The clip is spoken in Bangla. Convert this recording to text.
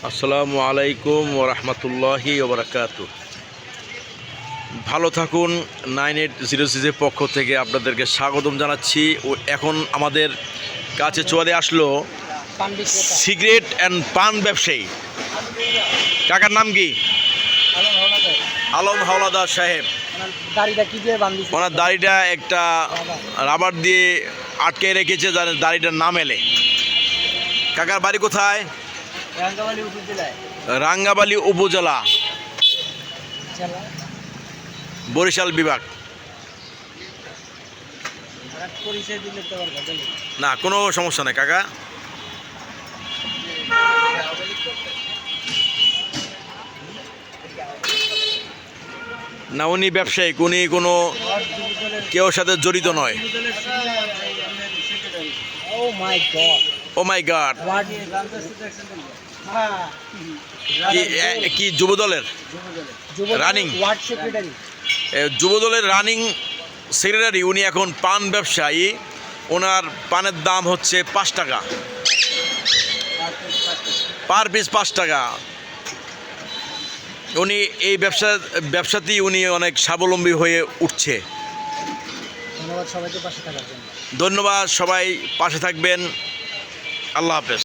আসসালামু আলাইকুম ওয়া রাহমাতুল্লাহি ওয়া বারাকাতুহু। ভালো থাকুন। 9806 এর পক্ষ থেকে আপনাদেরকে স্বাগতম জানাচ্ছি। ও এখন আমাদের কাছে চলে আসলো সিগারেট অ্যান্ড পান ব্যবসায়ী। কাকার নাম কি? আলম হাওলাদার সাহেব। ওনার দাড়িটা একটা রাবার দিয়ে আটকে রেখেছে যেন দাড়িটা না মেলে। কাকার বাড়ি কোথায়? রাঙ্গাবালী উপজেলা, বরিশাল বিভাগ। না, কোনো সমস্যা নেই কাকা। না, উনি ব্যবসায়িক, উনি কোনো কেউ সাথে জড়িত নয়। ও মাই গড, কি যুবদলের রানিং যুবদলের রানিং সেক্রেটারি উনি এখন পান ব্যবসায়ী। ওনার পানের দাম হচ্ছে 5 টাকা পার পিস, 5 টাকা। উনি এই ব্যবসাতেই উনি অনেক স্বাবলম্বী হয়ে উঠছে। ধন্যবাদ সবাইকে পাশে থাকার জন্য। ধন্যবাদ, সবাই পাশে থাকবেন। আল্লাহ হাফেজ।